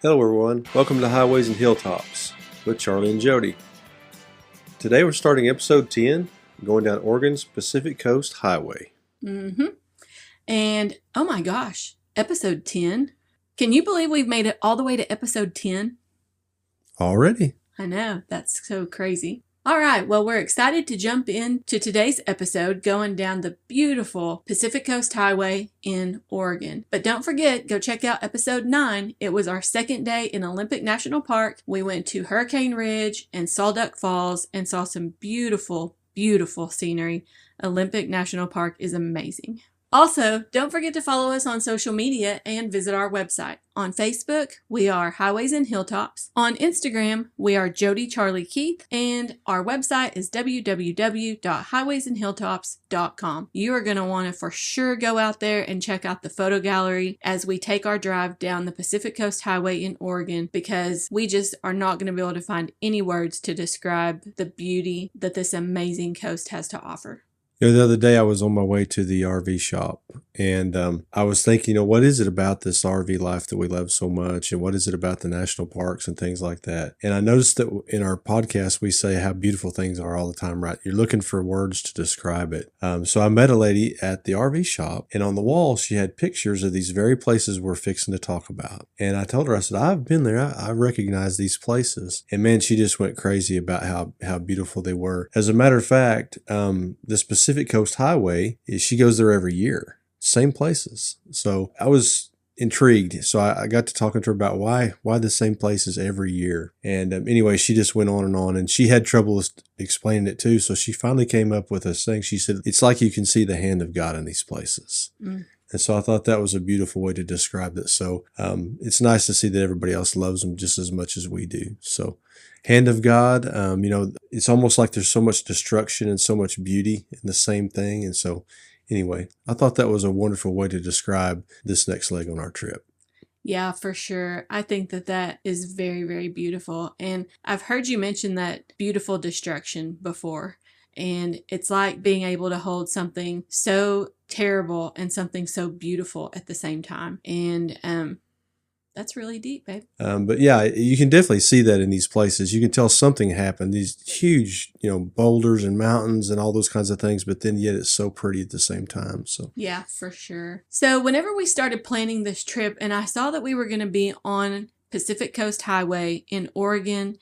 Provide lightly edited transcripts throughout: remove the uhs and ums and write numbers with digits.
Hello everyone, welcome to Highways and Hilltops with Charlie and Jodi. Today we're starting episode 10, going down Oregon's Pacific Coast Highway. And oh my gosh, episode 10. Can you believe we've made it all the way to episode 10? Already? I know, that's so crazy. All right, well, we're excited to jump into today's episode going down the beautiful Pacific Coast Highway in Oregon. But don't forget, go check out episode 9. It was our second day in Olympic National Park. We went to Hurricane Ridge and Sourdough Falls and saw some beautiful, beautiful scenery. Olympic National Park is amazing. Also, don't forget to follow us on social media and visit our website. On Facebook, we are Highways and Hilltops. On Instagram, we are Jodi Charlie Keith, and our website is www.highwaysandhilltops.com. You are going to want to for sure go out there and check out the photo gallery as we take our drive down the Pacific Coast Highway in Oregon, because we just are not going to be able to find any words to describe the beauty that this amazing coast has to offer. You know, the other day I was on my way to the RV shop and I was thinking, what is it about this RV life that we love so much? And what is it about the national parks and things like that? And I noticed that in our podcast, we say how beautiful things are all the time, right? You're looking for words to describe it. So I met a lady at the RV shop, and on the wall, she had pictures of these very places we're fixing to talk about. And I told her, I said, I've been there. I recognize these places. And man, she just went crazy about how beautiful they were. As a matter of fact, this Pacific Coast Highway, she goes there every year, same places. So I was intrigued. So I got to talking to her about why the same places every year. And anyway, she just went on, and she had trouble explaining it too. So she finally came up with a saying. She said, it's like you can see the hand of God in these places. And so I thought that was a beautiful way to describe it. So it's nice to see that everybody else loves them just as much as we do. So hand of God, it's almost like there's so much destruction and so much beauty in the same thing. And so anyway, I thought that was a wonderful way to describe this next leg on our trip. Yeah, for sure. I think that is very, very beautiful. And I've heard you mention that beautiful destruction before. And it's like being able to hold something so terrible and something so beautiful at the same time. And that's really deep, babe. But yeah, you can definitely see that in these places. You can tell something happened. These huge, boulders and mountains and all those kinds of things. But then yet it's so pretty at the same time. So yeah, for sure. So whenever we started planning this trip, and I saw that we were going to be on Pacific Coast Highway in Oregon,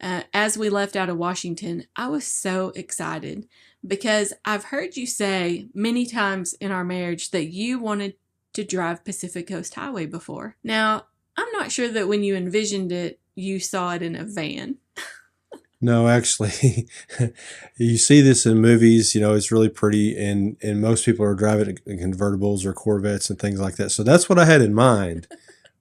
as we left out of Washington, I was so excited because I've heard you say many times in our marriage that you wanted to drive Pacific Coast Highway before. Now, I'm not sure that when you envisioned it, you saw it in a van. No, actually, you see this in movies, it's really pretty, and most people are driving convertibles or Corvettes and things like that. So that's what I had in mind.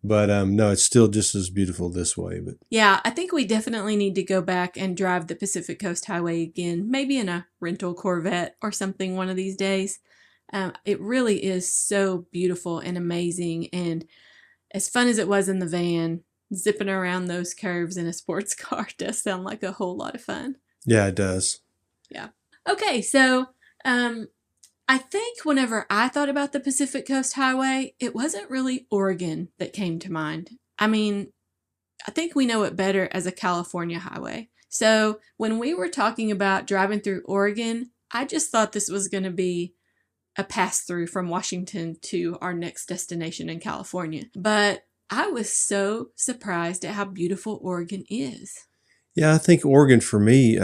But no, it's still just as beautiful this way. But yeah, I think we definitely need to go back and drive the Pacific Coast Highway again, maybe in a rental Corvette or something one of these days. It really is so beautiful and amazing. And as fun as it was in the van, zipping around those curves in a sports car does sound like a whole lot of fun. Yeah, it does. Yeah. Okay, so I think whenever I thought about the Pacific Coast Highway, it wasn't really Oregon that came to mind. I mean, I think we know it better as a California highway. So when we were talking about driving through Oregon, I just thought this was going to be a pass-through from Washington to our next destination in California. But I was so surprised at how beautiful Oregon is. Yeah, I think Oregon for me,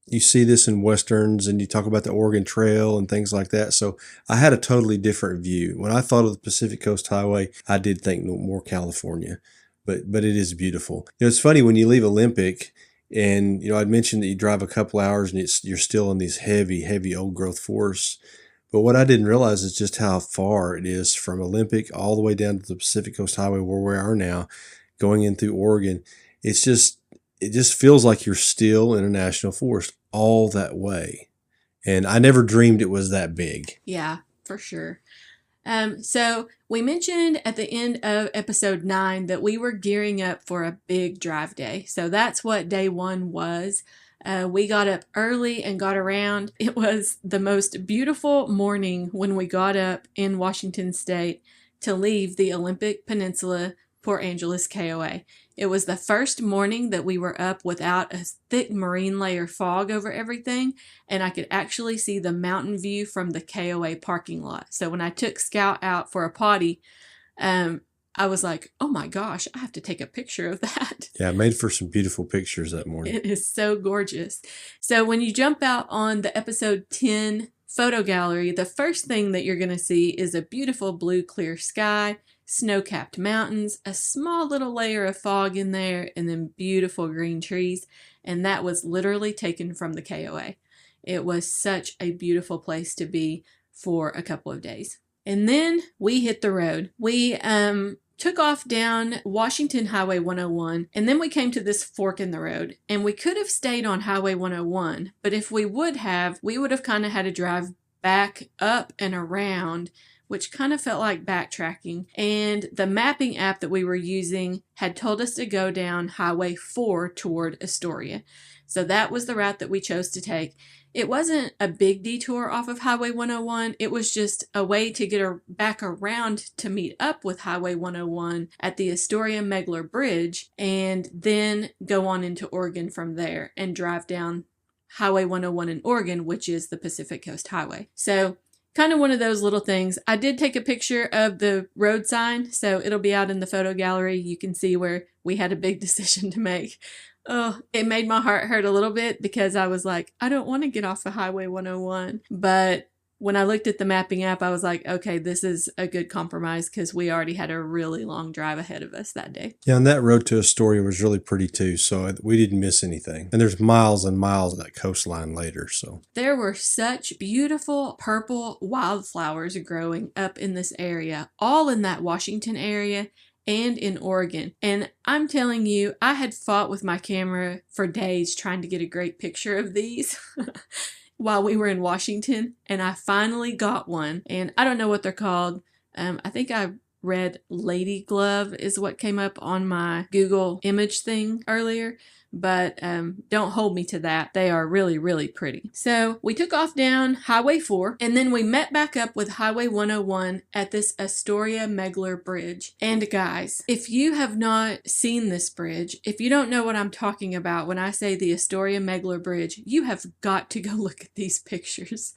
you see this in Westerns and you talk about the Oregon Trail and things like that. So I had a totally different view. When I thought of the Pacific Coast Highway, I did think more California, but it is beautiful. It's funny when you leave Olympic and, I'd mentioned that you drive a couple hours and you're still in these heavy, heavy old growth forests. But what I didn't realize is just how far it is from Olympic all the way down to the Pacific Coast Highway where we are now, going in through Oregon. It just feels like you're still in a national forest all that way. And I never dreamed it was that big. Yeah, for sure. So we mentioned at the end of episode 9 that we were gearing up for a big drive day. So that's what day 1 was. We got up early and got around. It was the most beautiful morning when we got up in Washington State to leave the Olympic Peninsula Port Angeles KOA. It was the first morning that we were up without a thick marine layer fog over everything, and I could actually see the mountain view from the KOA parking lot. So when I took Scout out for a potty, I was like, oh my gosh, I have to take a picture of that. Yeah, I made for some beautiful pictures that morning. It is so gorgeous. So when you jump out on the episode 10 photo gallery, the first thing that you're going to see is a beautiful blue clear sky, snow-capped mountains, a small little layer of fog in there, and then beautiful green trees. And that was literally taken from the KOA. It was such a beautiful place to be for a couple of days. And then we hit the road. We took off down Washington Highway 101, and then we came to this fork in the road. And we could have stayed on Highway 101, but if we would have kind of had to drive back up and around, which kind of felt like backtracking. And the mapping app that we were using had told us to go down Highway 4 toward Astoria. So that was the route that we chose to take. It wasn't a big detour off of Highway 101. It was just a way to get back around to meet up with Highway 101 at the Astoria-Megler Bridge and then go on into Oregon from there and drive down Highway 101 in Oregon, which is the Pacific Coast Highway. So kind of one of those little things. I did take a picture of the road sign, so it'll be out in the photo gallery. You can see where we had a big decision to make. Oh, it made my heart hurt a little bit because I was like, I don't want to get off of Highway 101. But when I looked at the mapping app, I was like, okay, this is a good compromise because we already had a really long drive ahead of us that day. Yeah, and that road to Astoria was really pretty too, so we didn't miss anything. And there's miles and miles of that coastline later, so. There were such beautiful purple wildflowers growing up in this area, all in that Washington area and in Oregon. And I'm telling you, I had fought with my camera for days trying to get a great picture of these. While we were in Washington, and I finally got one, and I don't know what they're called. I think I read Lady Glove is what came up on my Google image thing earlier, but don't hold me to that. They are really, really pretty. So we took off down Highway 4, and then we met back up with Highway 101 at this Astoria-Megler Bridge. And guys, if you have not seen this bridge, if you don't know what I'm talking about when I say the Astoria-Megler Bridge, you have got to go look at these pictures.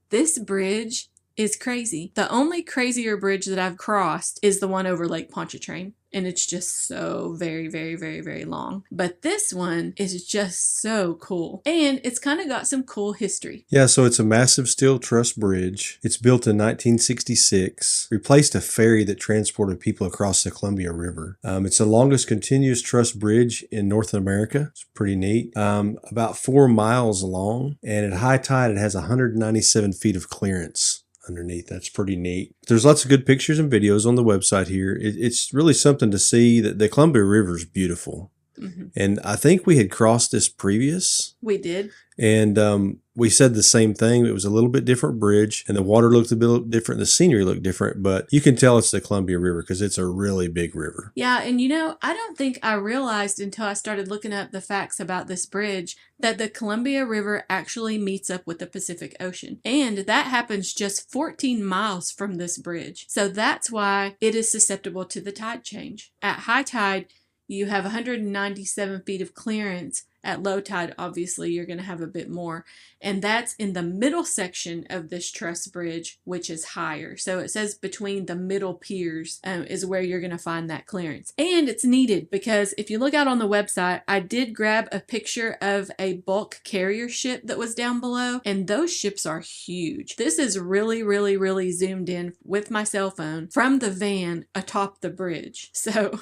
This bridge is crazy. The only crazier bridge that I've crossed is the one over Lake Pontchartrain. And it's just so very, very, very, very long. But this one is just so cool. And it's kind of got some cool history. Yeah, so it's a massive steel truss bridge. It's built in 1966. Replaced a ferry that transported people across the Columbia River. It's the longest continuous truss bridge in North America. It's pretty neat. About 4 miles long. And at high tide, it has 197 feet of clearance underneath. That's pretty neat. There's lots of good pictures and videos on the website here. It's really something to see. That the Columbia River is beautiful. Mm-hmm. And I think we had crossed this previous. We did. And we said the same thing. It was a little bit different bridge, and the water looked a bit different. The scenery looked different, but you can tell it's the Columbia River because it's a really big river. Yeah, and you know, I don't think I realized until I started looking up the facts about this bridge that the Columbia River actually meets up with the Pacific Ocean. And that happens just 14 miles from this bridge. So that's why it is susceptible to the tide change. At high tide, you have 197 feet of clearance. At low tide, obviously, you're going to have a bit more. And that's in the middle section of this truss bridge, which is higher. So it says between the middle piers is where you're going to find that clearance. And it's needed because if you look out on the website, I did grab a picture of a bulk carrier ship that was down below. And those ships are huge. This is really, really, really zoomed in with my cell phone from the van atop the bridge. So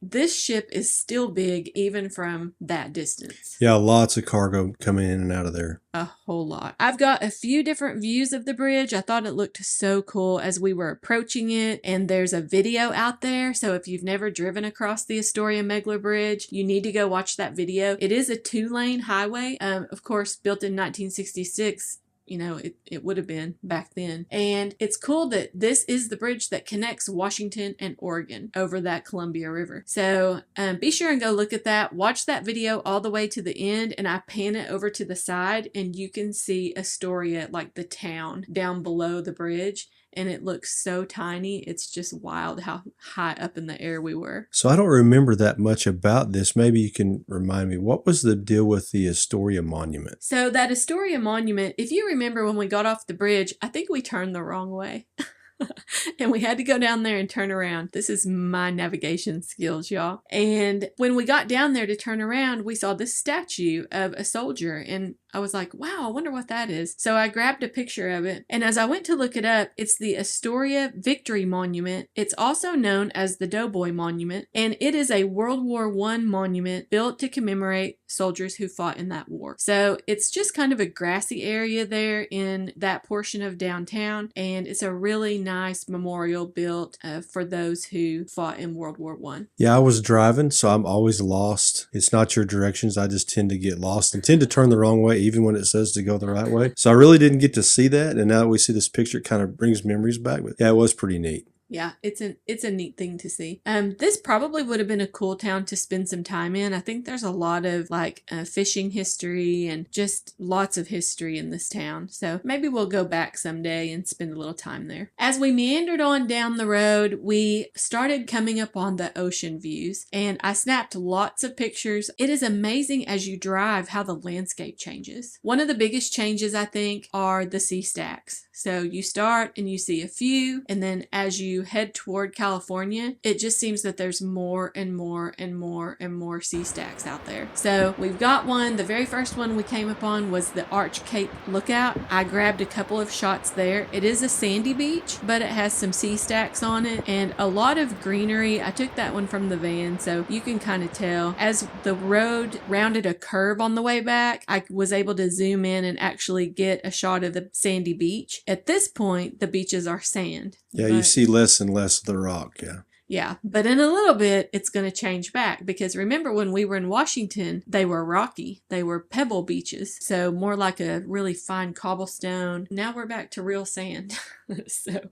this ship is still big even from that distance. Yeah, lots of cargo coming in and out of there. A whole lot. I've got a few different views of the bridge. I thought it looked so cool as we were approaching it, and there's a video out there. So if you've never driven across the Astoria-Megler Bridge, you need to go watch that video. It is a 2-lane highway, of course, built in 1966. You know, it would have been back then. And it's cool that this is the bridge that connects Washington and Oregon over that Columbia River. So be sure and go look at that. Watch that video all the way to the end, and I pan it over to the side, and you can see Astoria, like the town, down below the bridge. and it looks so tiny. It's just wild how high up in the air we were. So I don't remember that much about this. Maybe you can remind me, what was the deal with the Astoria Monument? So that Astoria Monument, if you remember when we got off the bridge, I think we turned the wrong way. And we had to go down there and turn around. This is my navigation skills, y'all. And when we got down there to turn around, we saw this statue of a soldier. And I was like, wow, I wonder what that is. So I grabbed a picture of it. And as I went to look it up, it's the Astoria Victory Monument. It's also known as the Doughboy Monument. And it is a World War I monument built to commemorate soldiers who fought in that war. So it's just kind of a grassy area there in that portion of downtown. And it's a really nice memorial built for those who fought in World War I. Yeah, I was driving, so I'm always lost. It's not your directions. I just tend to get lost and tend to turn the wrong way, even when it says to go the right way. So I really didn't get to see that. And now that we see this picture, it kind of brings memories back. But yeah, it was pretty neat. Yeah, it's a neat thing to see. This probably would have been a cool town to spend some time in. I think there's a lot of fishing history and just lots of history in this town. So maybe we'll go back someday and spend a little time there. As we meandered on down the road, we started coming up on the ocean views, and I snapped lots of pictures. It is amazing as you drive how the landscape changes. One of the biggest changes, I think, are the sea stacks. So you start and you see a few, and then as you head toward California, it just seems that there's more and more and more and more sea stacks out there. So we've got one. The very first one we came upon was the Arch Cape Lookout. I grabbed a couple of shots there. It is a sandy beach, but it has some sea stacks on it and a lot of greenery. I took that one from the van, so you can kind of tell. As the road rounded a curve on the way back, I was able to zoom in and actually get a shot of the sandy beach. At this point, the beaches are sand. Yeah, you see less and less of the rock, yeah. Yeah, but in a little bit, it's going to change back because remember when we were in Washington, they were rocky. They were pebble beaches, so more like a really fine cobblestone. Now we're back to real sand. So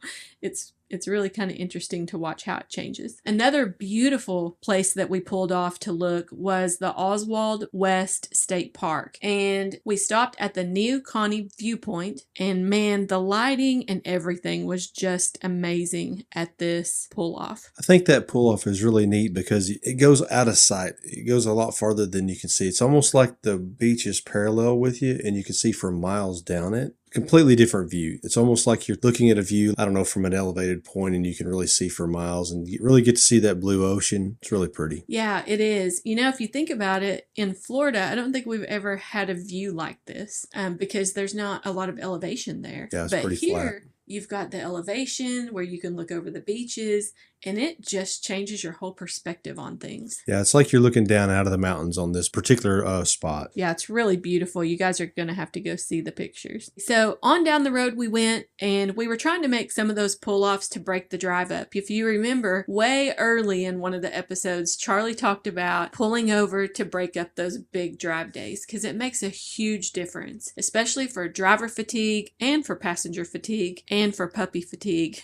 it's really kind of interesting to watch how it changes. Another beautiful place that we pulled off to look was the Oswald West State Park. And we stopped at the Neoconi Viewpoint. And man, the lighting and everything was just amazing at this pull-off. I think that pull-off is really neat because it goes out of sight. It goes a lot farther than you can see. It's almost like the beach is parallel with you and you can see for miles down it. Completely different view. It's almost like you're looking at a view, I don't know, from an elevated point, and you can really see for miles and you really get to see that blue ocean. It's really pretty. Yeah, it is. You know, if you think about it, in Florida, I don't think we've ever had a view like this because there's not a lot of elevation there. Yeah, it's but pretty here, flat. You've got the elevation where you can look over the beaches, and it just changes your whole perspective on things. Yeah, it's like you're looking down out of the mountains on this particular spot. Yeah, it's really beautiful. You guys are going to have to go see the pictures. So on down the road we went, and we were trying to make some of those pull-offs to break the drive up. If you remember, way early in one of the episodes, Charlie talked about pulling over to break up those big drive days because it makes a huge difference, especially for driver fatigue and for passenger fatigue and for puppy fatigue.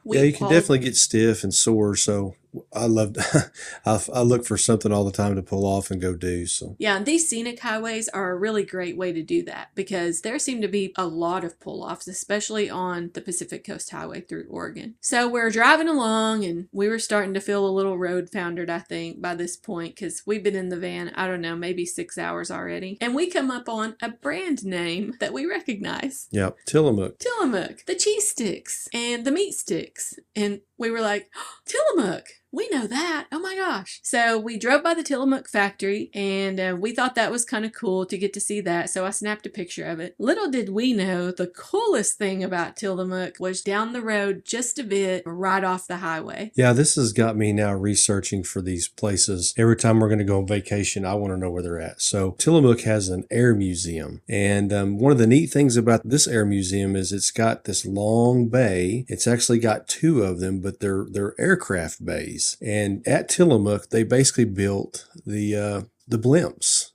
Yeah, you can definitely get stiff and sore, so I look for something all the time to pull off and go do. So yeah, and these scenic highways are a really great way to do that because there seem to be a lot of pull-offs, especially on the Pacific Coast Highway through Oregon. So we're driving along and we were starting to feel a little road foundered, I think, by this point because we've been in the van, I don't know, maybe 6 hours already. And we come up on a brand name that we recognize. Yep, Tillamook. Tillamook, the cheese sticks and the meat sticks. And we were like, oh, Tillamook. We know that. Oh my gosh. So we drove by the Tillamook factory and we thought that was kind of cool to get to see that. So I snapped a picture of it. Little did we know the coolest thing about Tillamook was down the road just a bit right off the highway. Yeah, this has got me now researching for these places. Every time we're going to go on vacation, I want to know where they're at. So Tillamook has an air museum. And one of the neat things about this air museum is it's got this long bay. It's actually got two of them, but they're aircraft bays. And at Tillamook, they basically built the blimps.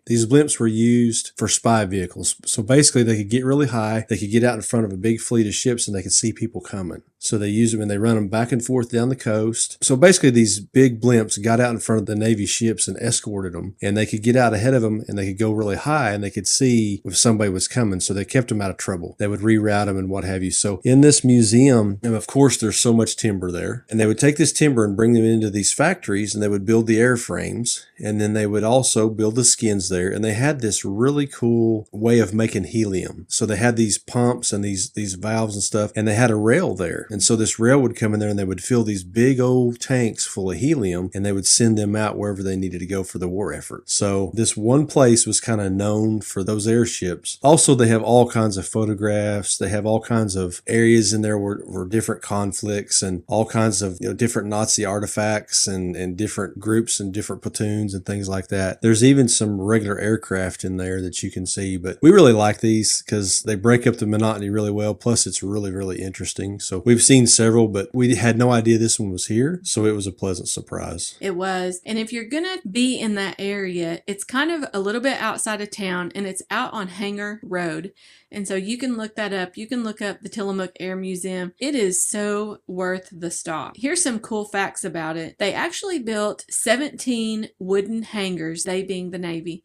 These blimps were used for spy vehicles. So basically they could get really high, they could get out in front of a big fleet of ships, and they could see people coming. So they use them and they run them back and forth down the coast. So basically these big blimps got out in front of the Navy ships and escorted them, and they could get out ahead of them and they could go really high and they could see if somebody was coming. So they kept them out of trouble. They would reroute them and what have you. So in this museum, and of course there's so much timber there, and they would take this timber and bring them into these factories and they would build the airframes, and then they would also build the skins there. And they had this really cool way of making helium. So they had these pumps and these valves and stuff, and they had a rail there. And so this rail would come in there and they would fill these big old tanks full of helium, and they would send them out wherever they needed to go for the war effort. So this one place was kind of known for those airships. Also, they have all kinds of photographs. They have all kinds of areas in there where different conflicts and all kinds of different Nazi artifacts and different groups and different platoons and things like that. There's even some regular aircraft in there that you can see, but we really like these because they break up the monotony really well. Plus, it's really, really interesting. So we've seen several, but we had no idea this one was here. So it was a pleasant surprise. It was. And if you're going to be in that area, it's kind of a little bit outside of town, and it's out on Hanger Road. And so you can look that up. You can look up the Tillamook Air Museum. It is so worth the stop. Here's some cool facts about it. They actually built 17 wooden hangars, they being the Navy,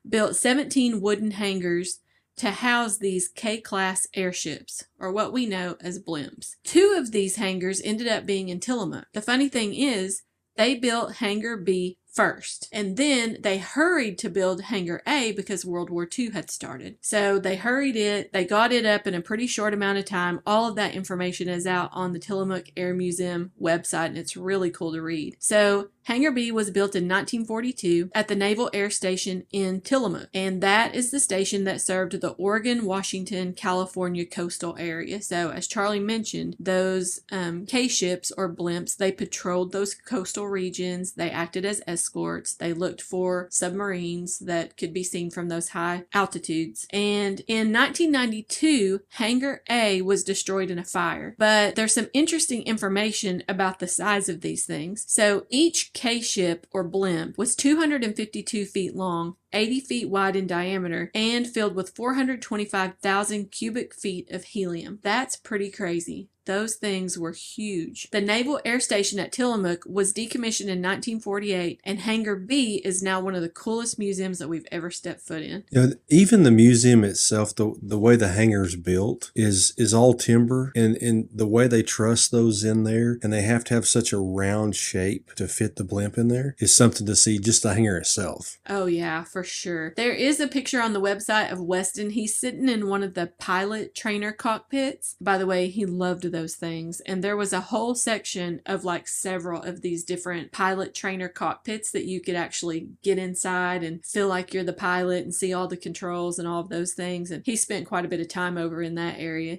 built 17 wooden hangars to house these K-class airships, or what we know as blimps. 2 of these hangars ended up being in Tillamook. The funny thing is, they built Hangar B first, and then they hurried to build Hangar A because World War II had started. So they hurried it, they got it up in a pretty short amount of time. All of that information is out on the Tillamook Air Museum website, and it's really cool to read. So Hangar B was built in 1942 at the Naval Air Station in Tillamook, and that is the station that served the Oregon, Washington, California coastal area. So as Charlie mentioned, those K-ships or blimps, they patrolled those coastal regions, they acted as escorts, they looked for submarines that could be seen from those high altitudes. And in 1992, Hangar A was destroyed in a fire. But there's some interesting information about the size of these things. So each K-ship or blimp was 252 feet long, 80 feet wide in diameter, and filled with 425,000 cubic feet of helium. That's pretty crazy. Those things were huge. The Naval Air Station at Tillamook was decommissioned in 1948, and Hangar B is now one of the coolest museums that we've ever stepped foot in. Even the museum itself, the way the hangar's built is all timber, and the way they truss those in there, and they have to have such a round shape to fit the blimp in there, is something to see, just the hangar itself. Oh yeah, for sure. There is a picture on the website of Weston. He's sitting in one of the pilot trainer cockpits. By the way, he loved those things. And there was a whole section of like several of these different pilot trainer cockpits that you could actually get inside and feel like you're the pilot and see all the controls and all of those things. And he spent quite a bit of time over in that area.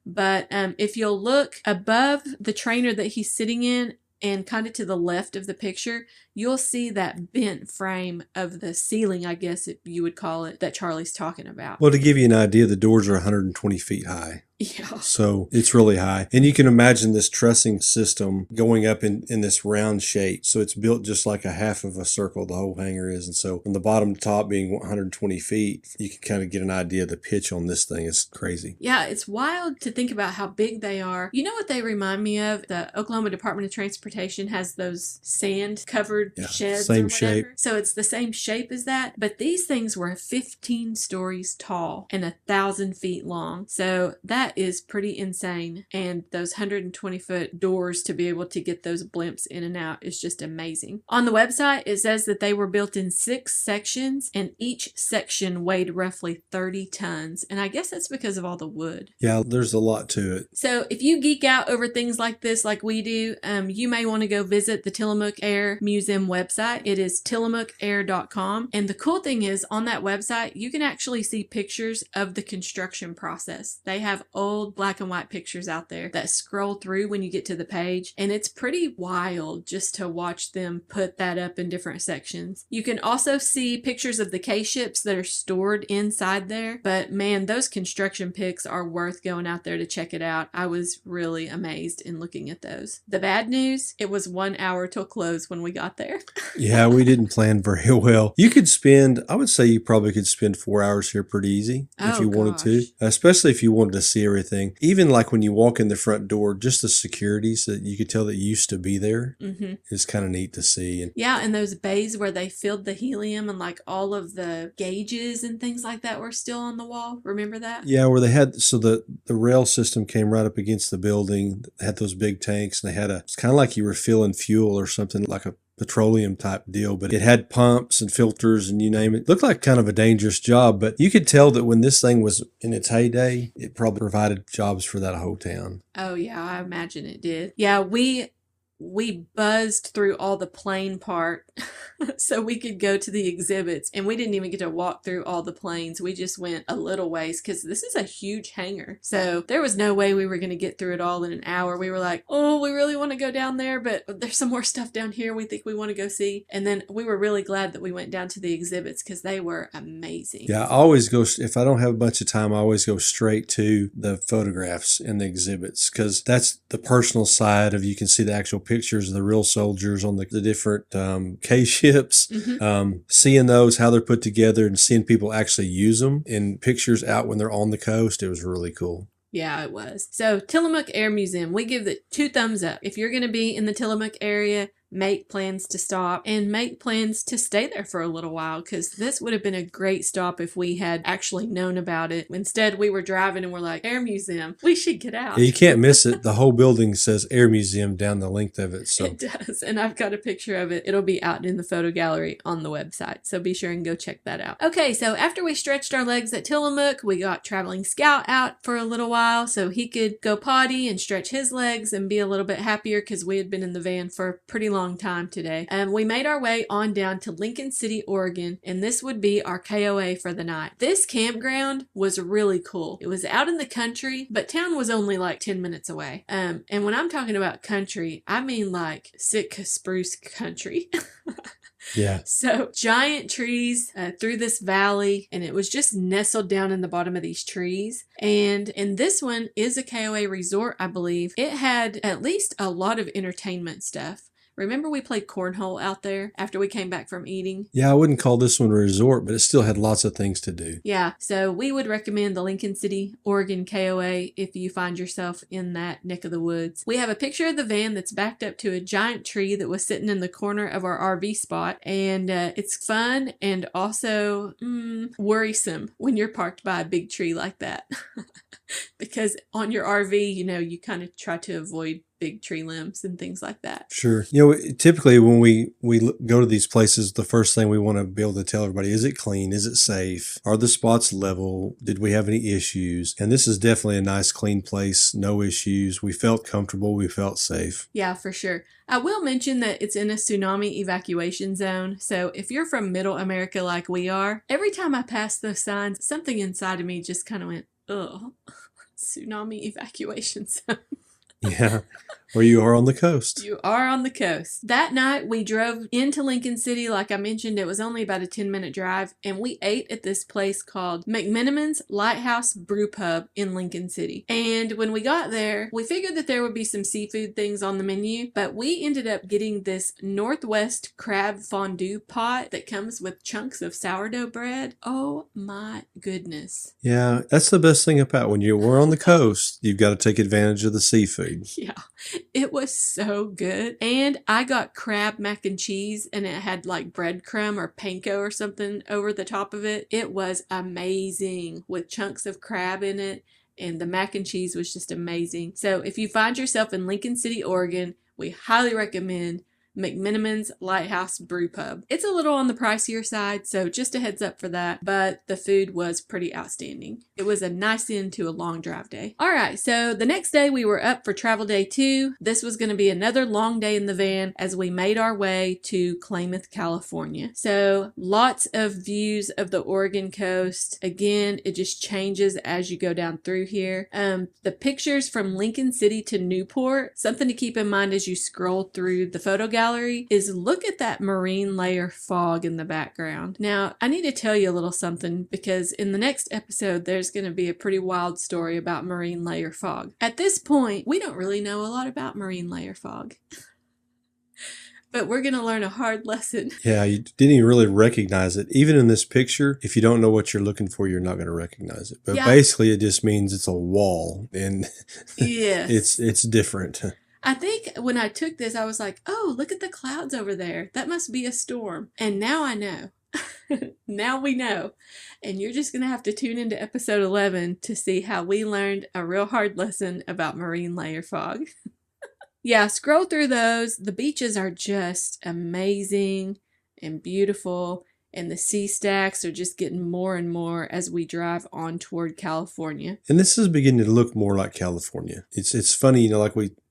But if you'll look above the trainer that he's sitting in and kind of to the left of the picture, you'll see that bent frame of the ceiling, I guess you would call it, that Charlie's talking about. Well, to give you an idea, the doors are 120 feet high. Yeah. So it's really high. And you can imagine this trussing system going up in this round shape. So it's built just like a half of a circle, the whole hangar is. And so from the bottom to top being 120 feet, you can kind of get an idea of the pitch on this thing. It's crazy. Yeah, it's wild to think about how big they are. You know what they remind me of? The Oklahoma Department of Transportation has those sand-covered sheds same or whatever. shape. So it's the same shape as that. But these things were 15 stories tall and 1,000 feet long. So that is pretty insane. And those 120-foot doors to be able to get those blimps in and out is just amazing. On the website, it says that they were built in 6 sections, and each section weighed roughly 30 tons. And I guess that's because of all the wood. Yeah, there's a lot to it. So if you geek out over things like this, like we do, you may want to go visit the Tillamook Air Museum website. It is tillamookair.com. And the cool thing is, on that website, you can actually see pictures of the construction process. They have old black and white pictures out there that scroll through when you get to the page, and it's pretty wild just to watch them put that up in different sections. You can also see pictures of the K-ships that are stored inside there, but man, those construction pics are worth going out there to check it out. I was really amazed in looking at those. The bad news, it was 1 hour till close when we got there. Yeah, we didn't plan very well. I would say you probably could spend 4 hours here pretty easy if you wanted to, especially if you wanted to see everything. Even like when you walk in the front door, just the securities that you could tell that used to be there is kind of neat to see. And yeah, and those bays where they filled the helium and like all of the gauges and things like that were still on the wall. Remember that? Yeah, where they had, so the rail system came right up against the building, had those big tanks, and they had it's kind of like you were filling fuel or something, like a petroleum type deal, but it had pumps and filters and you name it. Looked like kind of a dangerous job, but you could tell that when this thing was in its heyday, it probably provided jobs for that whole town. Oh yeah, I imagine it did. Yeah, we buzzed through all the plane part so we could go to the exhibits, and we didn't even get to walk through all the planes. We just went a little ways because this is a huge hangar, so there was no way we were going to get through it all in an hour. We were like, oh, we really want to go down there, but there's some more stuff down here we think we want to go see. And then we were really glad that we went down to the exhibits because they were amazing. Yeah, I always go, if I don't have a bunch of time, I always go straight to the photographs and the exhibits because that's the personal side of, you can see the actual pictures of the real soldiers on the different K-ships, seeing those, how they're put together, and seeing people actually use them in pictures out when they're on the coast. It was really cool. Yeah, it was. So Tillamook Air Museum, we give it 2 thumbs up. If you're going to be in the Tillamook area, make plans to stop and make plans to stay there for a little while, because this would have been a great stop if we had actually known about it. Instead, we were driving and we're like, Air Museum, we should get out. Yeah, you can't miss it. The whole building says Air Museum down the length of it. So it does, and I've got a picture of it. It'll be out in the photo gallery on the website, so be sure and go check that out. Okay, so after we stretched our legs at Tillamook, we got Traveling Scout out for a little while so he could go potty and stretch his legs and be a little bit happier because we had been in the van for a pretty long time today. We made our way on down to Lincoln City, Oregon, and this would be our KOA for the night. This campground was really cool. It was out in the country, but town was only like 10 minutes away. And when I'm talking about country, I mean like Sitka spruce country. yeah. So giant trees through this valley, and it was just nestled down in the bottom of these trees. And this one is a KOA resort, I believe. It had at least a lot of entertainment stuff. Remember we played cornhole out there after we came back from eating? Yeah, I wouldn't call this one a resort, but it still had lots of things to do. Yeah, so we would recommend the Lincoln City, Oregon KOA if you find yourself in that neck of the woods. We have a picture of the van that's backed up to a giant tree that was sitting in the corner of our RV spot, and it's fun and also worrisome when you're parked by a big tree like that. Because on your RV, you kind of try to avoid big tree limbs and things like that. Sure. Typically when we go to these places, the first thing we want to be able to tell everybody, is it clean? Is it safe? Are the spots level? Did we have any issues? And this is definitely a nice, clean place. No issues. We felt comfortable. We felt safe. Yeah, for sure. I will mention that it's in a tsunami evacuation zone. So if you're from Middle America like we are, every time I pass those signs, something inside of me just kind of went, ugh, tsunami evacuation zone. Yeah, or you are on the coast. You are on the coast. That night, we drove into Lincoln City. Like I mentioned, it was only about a 10-minute drive, and we ate at this place called McMenamins Lighthouse Brewpub in Lincoln City. And when we got there, we figured that there would be some seafood things on the menu, but we ended up getting this Northwest crab fondue pot that comes with chunks of sourdough bread. Oh my goodness. Yeah, that's the best thing about when we're on the coast, you've got to take advantage of the seafood. Yeah, it was so good. And I got crab mac and cheese, and it had like breadcrumb or panko or something over the top of it. It was amazing with chunks of crab in it, and the mac and cheese was just amazing. So if you find yourself in Lincoln City, Oregon, we highly recommend McMenamins Lighthouse Brewpub. It's a little on the pricier side, so just a heads up for that, but the food was pretty outstanding. It was a nice end to a long drive day. All right, so the next day we were up for travel day 2. This was going to be another long day in the van as we made our way to Klamath, California. So lots of views of the Oregon coast. Again, it just changes as you go down through here. The pictures from Lincoln City to Newport, something to keep in mind as you scroll through the photo gallery is look at that marine layer fog in the background. Now, I need to tell you a little something because in the next episode, there's going to be a pretty wild story about marine layer fog. At this point, we don't really know a lot about marine layer fog. But we're going to learn a hard lesson. Yeah, you didn't even really recognize it. Even in this picture, if you don't know what you're looking for, you're not going to recognize it. But basically, it just means it's a wall, and yes. it's different. I think when I took this, I was like, oh, look at the clouds over there. That must be a storm. And now I know. Now we know. And you're just going to have to tune into episode 11 to see how we learned a real hard lesson about marine layer fog. Yeah, scroll through those. The beaches are just amazing and beautiful. And the sea stacks are just getting more and more as we drive on toward California. And this is beginning to look more like California. It's funny,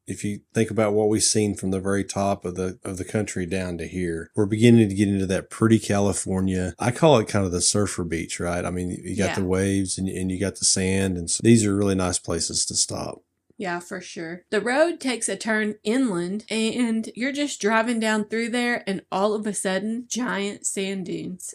if you think about what we've seen from the very top of the country down to here, we're beginning to get into that pretty California. I call it kind of the surfer beach, right? I mean, you got the waves and you got the sand. And so these are really nice places to stop. Yeah, for sure. The road takes a turn inland and you're just driving down through there and all of a sudden, giant sand dunes.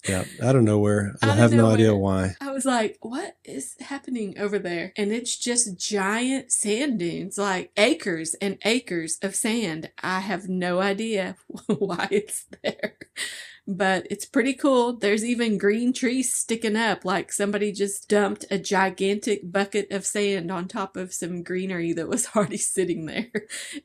Yeah, out of nowhere. I have no idea why. I was like, what is happening over there? And it's just giant sand dunes, like acres and acres of sand. I have no idea why it's there. But it's pretty cool. There's even green trees sticking up, like somebody just dumped a gigantic bucket of sand on top of some greenery that was already sitting there.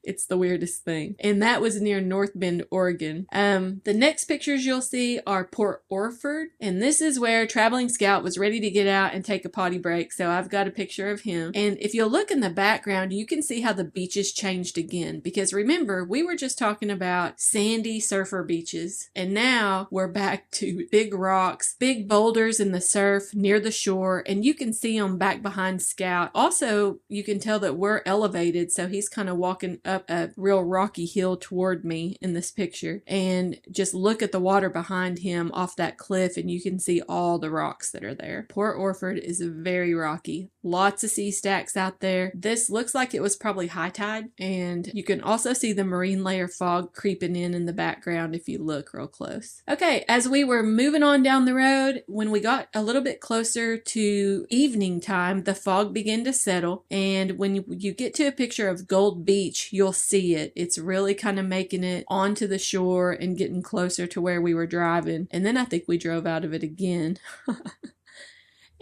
It's the weirdest thing. And that was near North Bend, Oregon. The next pictures you'll see are Port Orford. And this is where Traveling Scout was ready to get out and take a potty break. So I've got a picture of him. And if you'll look in the background, you can see how the beaches changed again. Because remember, we were just talking about sandy surfer beaches. And now we're back to big rocks, big boulders in the surf near the shore, and you can see them back behind Scout. Also, you can tell that we're elevated, so he's kind of walking up a real rocky hill toward me in this picture. And just look at the water behind him off that cliff, and you can see all the rocks that are there. Port Orford is very rocky. Lots of sea stacks out there. This looks like it was probably high tide, and you can also see the marine layer fog creeping in the background if you look real close. Okay, as we were moving on down the road, when we got a little bit closer to evening time, the fog began to settle. And when you get to a picture of Gold Beach, you'll see it. It's really kind of making it onto the shore and getting closer to where we were driving. And then I think we drove out of it again.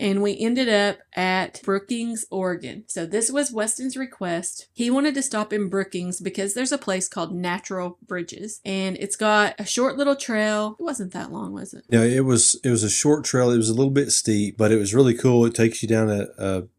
And we ended up at Brookings, Oregon. So this was Weston's request. He wanted to stop in Brookings because there's a place called Natural Bridges. And it's got a short little trail. It wasn't that long, was it? No, it was a short trail. It was a little bit steep, but it was really cool. It takes you down a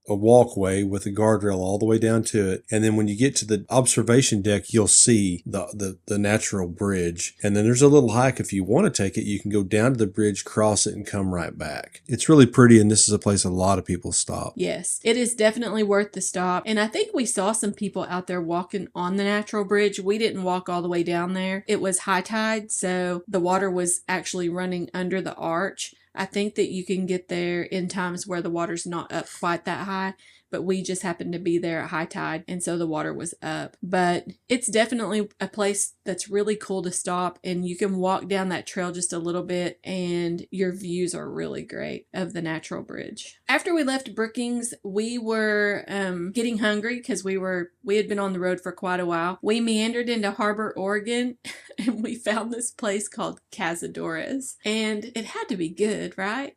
walkway with a guardrail all the way down to it. And then when you get to the observation deck, you'll see the natural bridge. And then there's a little hike. If you want to take it, you can go down to the bridge, cross it, and come right back. It's really pretty, and this is a place a lot of people stop. Yes, it is definitely worth the stop. And I think we saw some people out there walking on the natural bridge. We didn't walk all the way down there. It was high tide, so the water was actually running under the arch. I think that you can get there in times where the water's not up quite that high, but we just happened to be there at high tide, and so the water was up. But it's definitely a place that's really cool to stop, and you can walk down that trail just a little bit, and your views are really great of the natural bridge. After we left Brookings, we were getting hungry because we had been on the road for quite a while. We meandered into Harbor, Oregon, and we found this place called Cazadores, and it had to be good, right?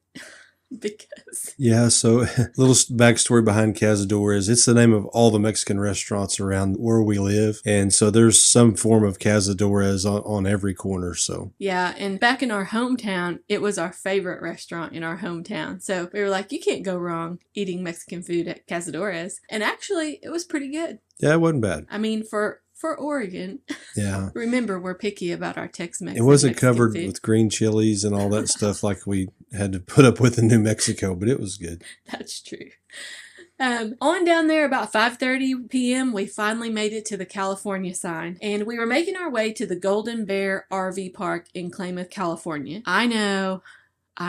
Because so a little backstory behind Cazadores. It's the name of all the Mexican restaurants around where we live, and so there's some form of Cazadores on every corner. So yeah, and back in our hometown, it was our favorite restaurant in our hometown. So we were like, you can't go wrong eating Mexican food at Cazadores, and actually, it was pretty good. Yeah, it wasn't bad. I mean, for for Oregon. Yeah. Remember, we're picky about our Tex-Mex. It wasn't Mexican covered food. with green chilies and all that stuff like we had to put up with in New Mexico, but it was good. That's true. On down there about 5:30 p.m., we finally made it to the California sign, and we were making our way to the Golden Bear RV Park in Klamath, California. I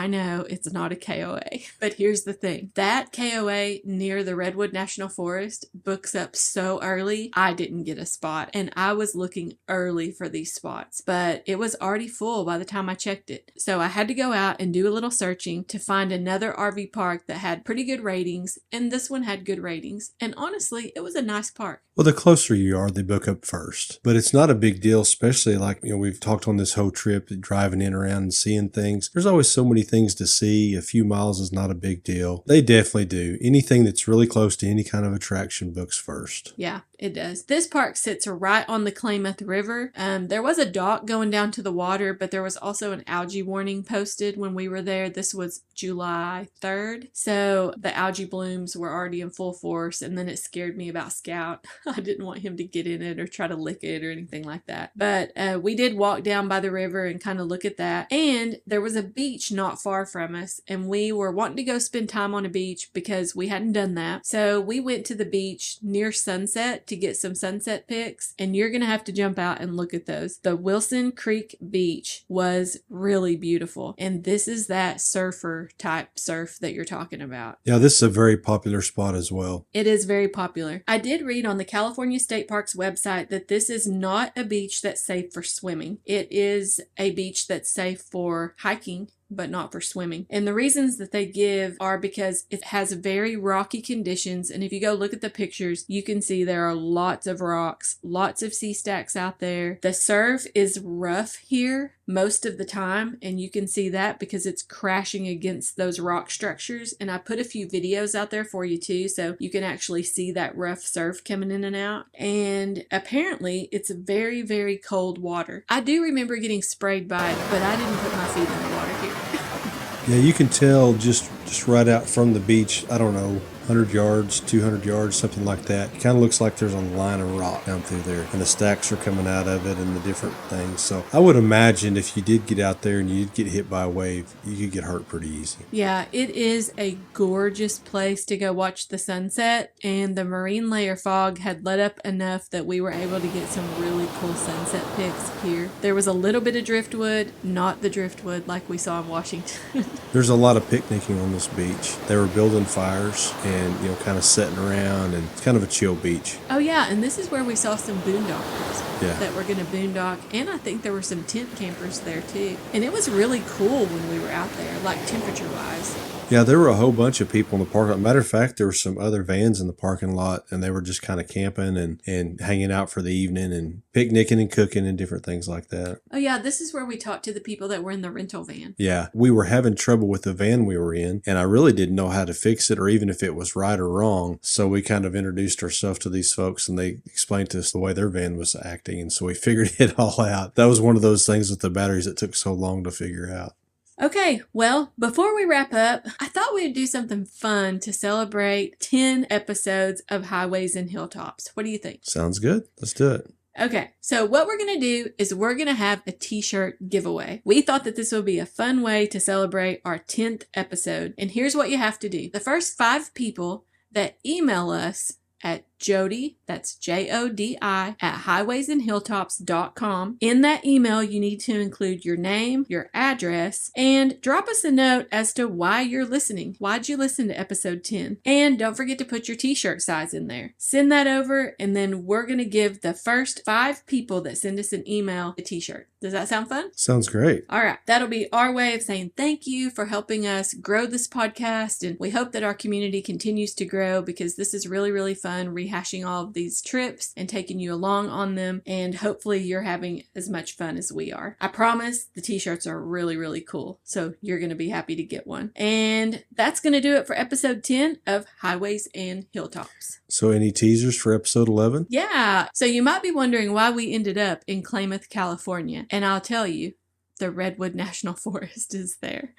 know, it's not a KOA, but here's the thing. That KOA near the Redwood National Forest books up so early, I didn't get a spot, and I was looking early for these spots, but it was already full by the time I checked it. So I had to go out and do a little searching to find another RV park that had pretty good ratings, and this one had good ratings, and honestly, it was a nice park. Well, the closer you are, they book up first. But it's not a big deal, especially like, we've talked on this whole trip, driving in around and seeing things. There's always so many things to see. A few miles is not a big deal. They definitely do. Anything that's really close to any kind of attraction books first. Yeah, it does. This park sits right on the Klamath River. There was a dock going down to the water, but there was also an algae warning posted when we were there. This was July 3rd. So the algae blooms were already in full force, and then it scared me about Scout. I didn't want him to get in it or try to lick it or anything like that. But we did walk down by the river and kind of look at that. And there was a beach not far from us, and we were wanting to go spend time on a beach because we hadn't done that. So we went to the beach near sunset to get some sunset pics, and you're going to have to jump out and look at those. The Wilson Creek Beach was really beautiful, and this is that surfer type surf that you're talking about. Yeah, this is a very popular spot as well. It is very popular. I did read on the California State Parks website that this is not a beach that's safe for swimming. It is a beach that's safe for hiking, but not for swimming. And the reasons that they give are because it has very rocky conditions. And if you go look at the pictures, you can see there are lots of rocks, lots of sea stacks out there. The surf is rough here most of the time, and you can see that because it's crashing against those rock structures. And I put a few videos out there for you too, so you can actually see that rough surf coming in and out. And apparently it's very, very cold water. I do remember getting sprayed by it, but I didn't put my feet in the water here. Yeah, you can tell just right out from the beach, I don't know, 100 yards, 200 yards, something like that. It kind of looks like there's a line of rock down through there, and the stacks are coming out of it and the different things. So I would imagine if you did get out there and you did get hit by a wave, you could get hurt pretty easy. Yeah, it is a gorgeous place to go watch the sunset, and the marine layer fog had let up enough that we were able to get some really cool sunset pics here. There was a little bit of driftwood, not the driftwood like we saw in Washington. There's a lot of picnicking on this beach. They were building fires and, kind of sitting around, and it's kind of a chill beach. Oh yeah, and this is where we saw some boondockers that were going to boondock, and I think there were some tent campers there too. And it was really cool when we were out there, like temperature-wise. Yeah, there were a whole bunch of people in the parking lot. Matter of fact, there were some other vans in the parking lot, and they were just kind of camping and hanging out for the evening and picnicking and cooking and different things like that. Oh yeah, this is where we talked to the people that were in the rental van. Yeah, we were having trouble with the van we were in, and I really didn't know how to fix it or even if it was right or wrong. So we kind of introduced ourselves to these folks, and they explained to us the way their van was acting, and so we figured it all out. That was one of those things with the batteries that took so long to figure out. Okay, well, before we wrap up, I thought we would do something fun to celebrate 10 episodes of Highways and Hilltops. What do you think? Sounds good. Let's do it. Okay, so what we're going to do is we're going to have a t-shirt giveaway. We thought that this would be a fun way to celebrate our 10th episode. And here's what you have to do. The first 5 people that email us at Jodi, that's Jodi, at highwaysandhilltops.com. In that email, you need to include your name, your address, and drop us a note as to why you're listening. Why'd you listen to episode 10? And don't forget to put your t-shirt size in there. Send that over, and then we're going to give the first 5 people that send us an email a t-shirt. Does that sound fun? Sounds great. All right. That'll be our way of saying thank you for helping us grow this podcast, and we hope that our community continues to grow because this is really, really fun rehashing all of these trips and taking you along on them, and hopefully you're having as much fun as we are. I promise the t-shirts are really, really cool, so you're going to be happy to get one. And that's going to do it for episode 10 of Highways and Hilltops. So any teasers for episode 11? Yeah, so you might be wondering why we ended up in Klamath, California, and I'll tell you, the Redwood National Forest is there.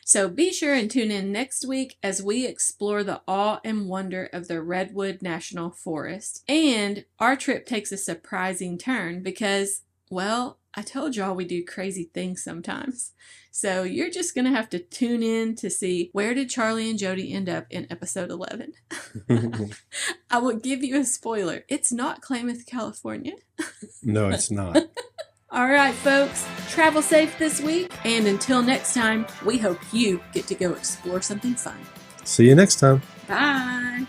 So be sure and tune in next week as we explore the awe and wonder of the Redwood National Forest. And our trip takes a surprising turn because, well, I told y'all we do crazy things sometimes. So you're just going to have to tune in to see where did Charlie and Jodi end up in episode 11. I will give you a spoiler. It's not Klamath, California. No, it's not. All right, folks, travel safe this week. And until next time, we hope you get to go explore something fun. See you next time. Bye.